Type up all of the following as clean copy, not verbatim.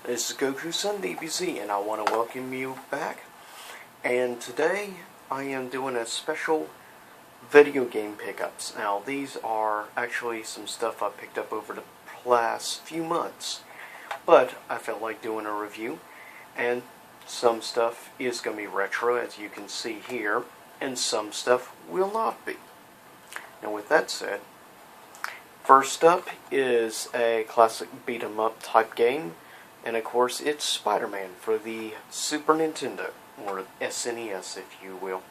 This is Goku-san DBZ, and I want to welcome you back. And today I am doing a special video game pickups. Now these are actually some stuff I picked up over the last few months, but I felt like doing a review, and some stuff is going to be retro, as you can see here, and some stuff will not be. Now with that said, first up is a classic beat-em-up type game. And of course, it's SpiderMan for the Super Nintendo, or SNES if you will.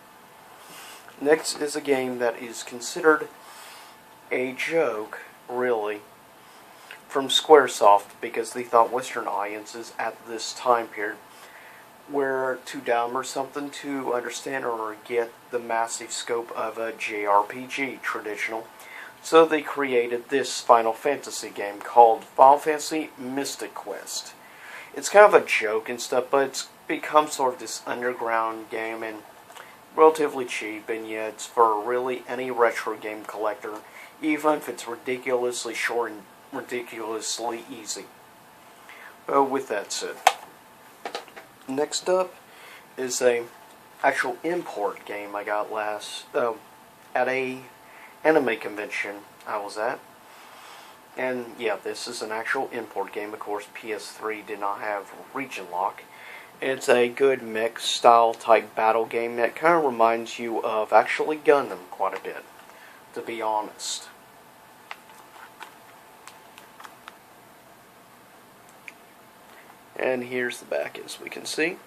Next is a game that is considered a joke, really, from Squaresoft, because they thought Western audiences at this time period were too dumb or something to understand or get the massive scope of a JRPG traditional. So they created this Final Fantasy game called Final Fantasy Mystic Quest. It's kind of a joke and stuff, but it's become sort of this underground game and relatively cheap, and yet it's for really any retro game collector, even if it's ridiculously short and ridiculously easy. But with that said, next up is a actual import game I got at a anime convention I was at. And yeah, this is an actual import game. Of course, PS3 did not have region lock. It's a good mech style type battle game that kind of reminds you of actually Gundam quite a bit, to be honest. And here's the back, as we can see.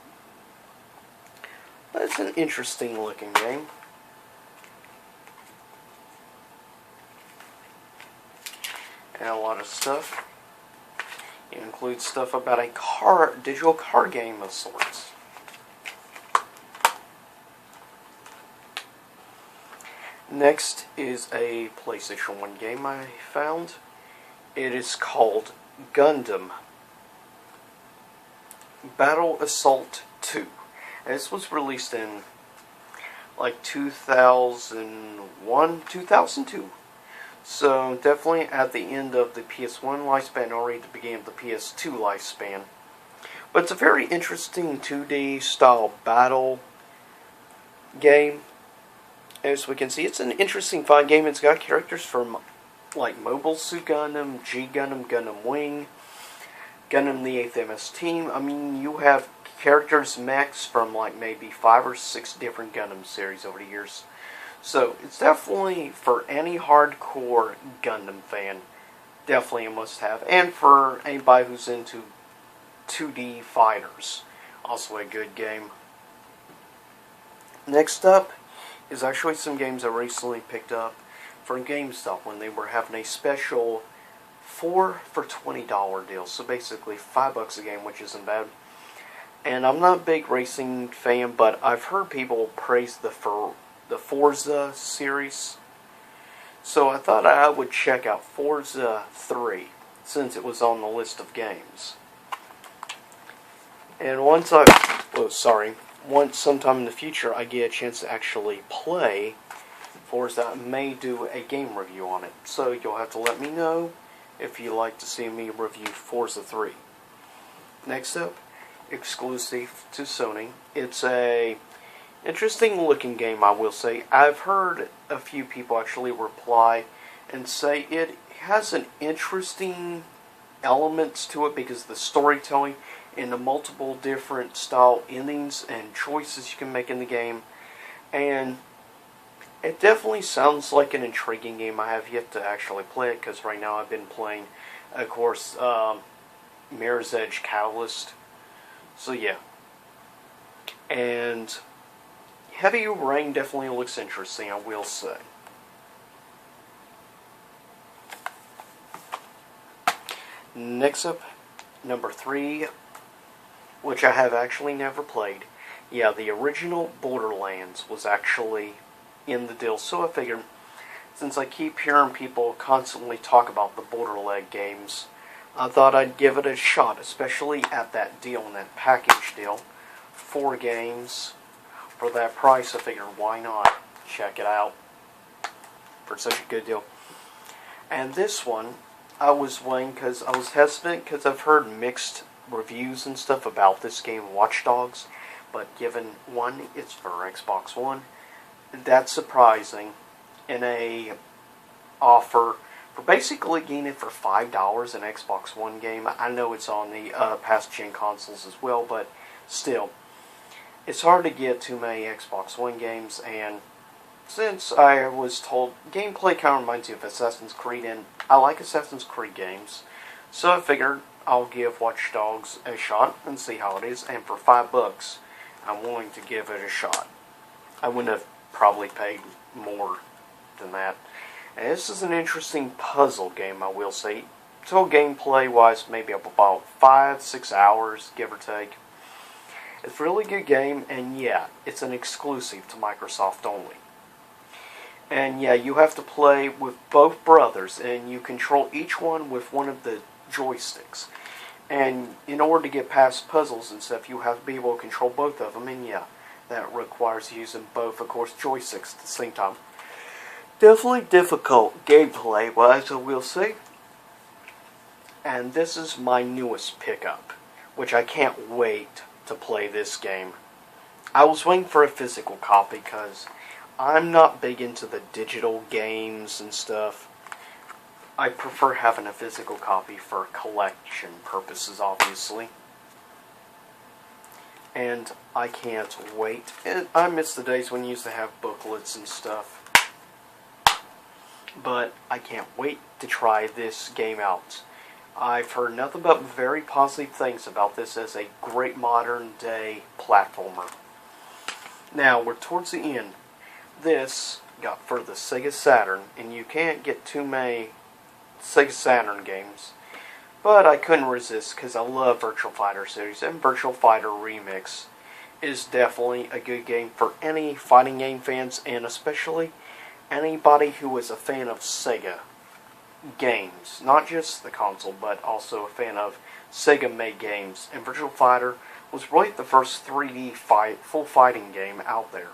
It's an interesting looking game. And a lot of stuff. It includes stuff about a digital card game of sorts. Next is a PlayStation 1 game I found. It is called Gundam Battle Assault 2. And this was released in like 2001, 2002. So definitely at the end of the PS1 lifespan, or at the beginning of the PS2 lifespan. But it's a very interesting 2D style battle game. As we can see, it's an interesting fun game. It's got characters from like Mobile Suit Gundam, G Gundam, Gundam Wing, Gundam the 8th MS Team. I mean, you have characters, mechs from like maybe 5 or 6 different Gundam series over the years. So, it's definitely, for any hardcore Gundam fan, definitely a must-have. And for anybody who's into 2D fighters, also a good game. Next up is actually some games I recently picked up from GameStop when they were having a special 4 for $20 deal. So basically $5 a game, which isn't bad. And I'm not a big racing fan, but I've heard people praise the Forza series. So I thought I would check out Forza III, since it was on the list of games. And once sometime in the future I get a chance to actually play Forza, I may do a game review on it. So you'll have to let me know if you'd like to see me review Forza 3. Next up, exclusive to Sony. It's a interesting looking game, I will say. I've heard a few people actually reply and say it has an interesting elements to it because of the storytelling and the multiple different style endings and choices you can make in the game. And it definitely sounds like an intriguing game. I have yet to actually play it because right now I've been playing, of course, Mirror's Edge Catalyst. So yeah. And Heavy Rain definitely looks interesting, I will say. Next up, number 3, which I have actually never played. Yeah, the original Borderlands was actually in the deal, so I figured, since I keep hearing people constantly talk about the Borderlands games, I thought I'd give it a shot, especially at that deal, in that package deal. 4 games. For that price, I figured, why not check it out for such a good deal. And this one, I was weighing because I was hesitant because I've heard mixed reviews and stuff about this game, Watch Dogs, but given one, it's for Xbox One, that's surprising in a offer for basically getting it for $5 an Xbox One game. I know it's on the past gen consoles as well, but still, it's hard to get too many Xbox One games, and since I was told gameplay kind of reminds you of Assassin's Creed, and I like Assassin's Creed games, so I figured I'll give Watch Dogs a shot and see how it is, and for $5, I'm willing to give it a shot. I wouldn't have probably paid more than that. And this is an interesting puzzle game, I will say. So gameplay-wise, maybe about 5-6 hours, give or take. It's a really good game, and yeah, it's an exclusive to Microsoft only. And yeah, you have to play with both brothers, and you control each one with one of the joysticks. And in order to get past puzzles and stuff, you have to be able to control both of them, and yeah, that requires using both, of course, joysticks at the same time. Definitely difficult gameplay-wise, I will say. And this is my newest pickup, which I can't wait to play this game. I was waiting for a physical copy because I'm not big into the digital games and stuff. I prefer having a physical copy for collection purposes, obviously. And I can't wait. And I miss the days when you used to have booklets and stuff. But I can't wait to try this game out. I've heard nothing but very positive things about this as a great modern day platformer. Now, we're towards the end. This got for the Sega Saturn, and you can't get too many Sega Saturn games. But I couldn't resist because I love Virtua Fighter series, and Virtua Fighter Remix is definitely a good game for any fighting game fans, and especially anybody who is a fan of Sega games. Not just the console, but also a fan of Sega-made games. And Virtua Fighter was really the first 3D full fighting game out there,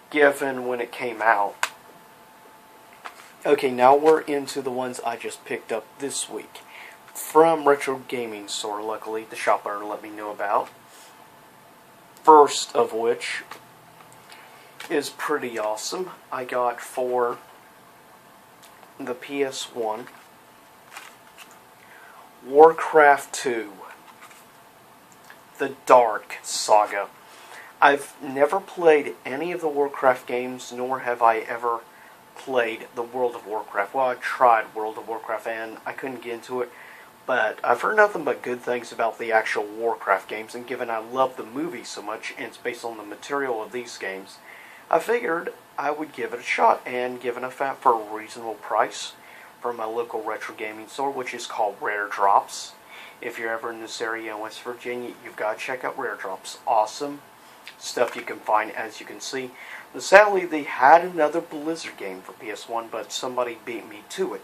given when it came out. Okay, now we're into the ones I just picked up this week from Retro Gaming Store. Luckily, the shop owner let me know about. First of which is pretty awesome. I got for the PS1 Warcraft 2, The Dark Saga. I've never played any of the Warcraft games, nor have I ever played the World of Warcraft. Well, I tried World of Warcraft and I couldn't get into it, but I've heard nothing but good things about the actual Warcraft games, and given I love the movie so much and it's based on the material of these games, I figured I would give it a shot, and given a fat for a reasonable price from my local retro gaming store, which is called Rare Drops. If you're ever in this area in West Virginia, you've got to check out Rare Drops. Awesome stuff you can find, as you can see. Sadly, they had another Blizzard game for PS1, but somebody beat me to it,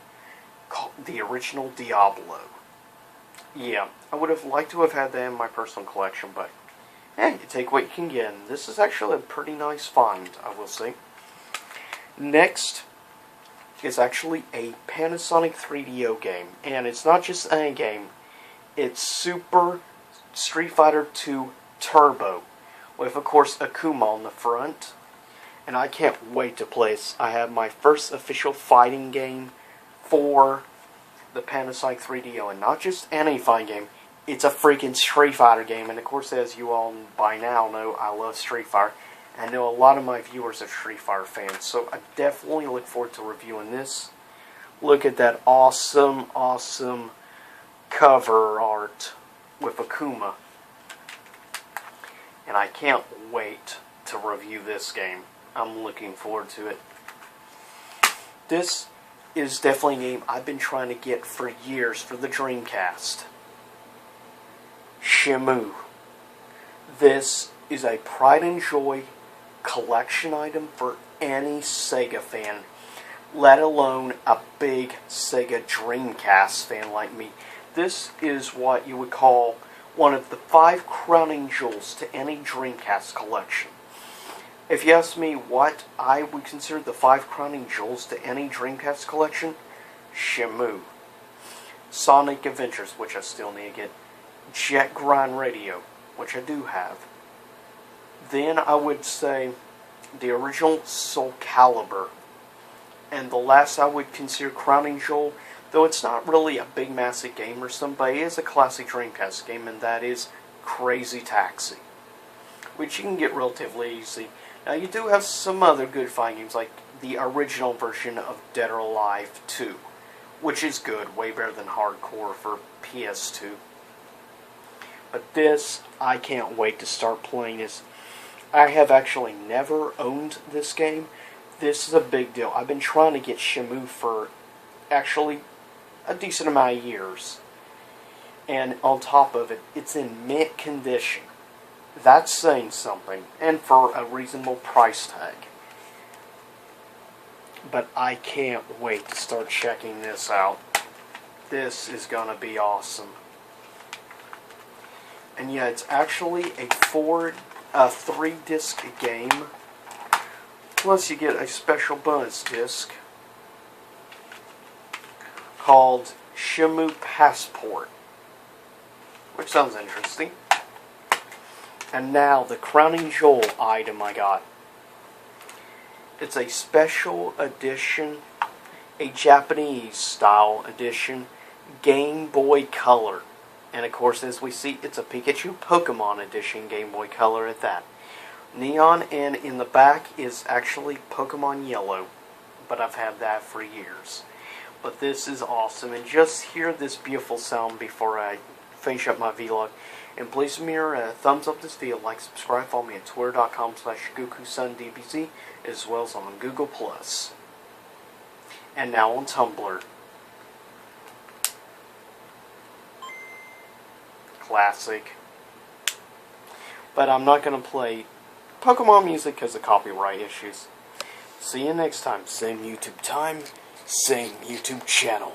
called the original Diablo. Yeah, I would have liked to have had that in my personal collection, but hey, you take what you can get. And this is actually a pretty nice find, I will say. Next is actually a Panasonic 3DO game, and it's not just any game. It's Super Street Fighter II Turbo, with, of course, Akuma on the front. And I can't wait to play this. I have my first official fighting game for the Panasonic 3DO, and not just any fighting game. It's a freaking Street Fighter game, and of course, as you all by now know, I love Street Fighter. I know a lot of my viewers are Street Fighter fans, so I definitely look forward to reviewing this. Look at that awesome, awesome cover art with Akuma. And I can't wait to review this game. I'm looking forward to it. This is definitely a game I've been trying to get for years for the Dreamcast. Shamu. This is a pride and joy collection item for any Sega fan, let alone a big Sega Dreamcast fan like me. This is what you would call one of the 5 crowning jewels to any Dreamcast collection. If you ask me what I would consider the 5 crowning jewels to any Dreamcast collection, Shamu, Sonic Adventures, which I still need to get, Jet Grind Radio, which I do have. Then I would say the original Soul Calibur. And the last I would consider crowning jewel, though it's not really a big massive game or something, but it is a classic Dreamcast game, and that is Crazy Taxi, which you can get relatively easy. Now you do have some other good fighting games, like the original version of Dead or Alive 2, which is good, way better than Hardcore for PS2. But this, I can't wait to start playing this. I have actually never owned this game. This is a big deal. I've been trying to get Shamu for actually a decent amount of years. And on top of it, it's in mint condition. That's saying something. And for a reasonable price tag. But I can't wait to start checking this out. This is going to be awesome. And yeah, it's actually a 3-disc game. Plus you get a special bonus disc called Shamu Passport, which sounds interesting. And now the crowning jewel item I got. It's a special edition, a Japanese style edition, Game Boy Color. And of course, as we see, it's a Pikachu Pokemon edition Game Boy Color at that. Neon, and in the back is actually Pokemon Yellow, but I've had that for years. But this is awesome, and just hear this beautiful sound before I finish up my vlog. And please give me a thumbs up this video, like, subscribe, follow me at twitter.com/GokuSunDBZ, as well as on Google+. And now on Tumblr. Classic. But I'm not going to play Pokemon music because of copyright issues. See you next time. Same YouTube time, same YouTube channel.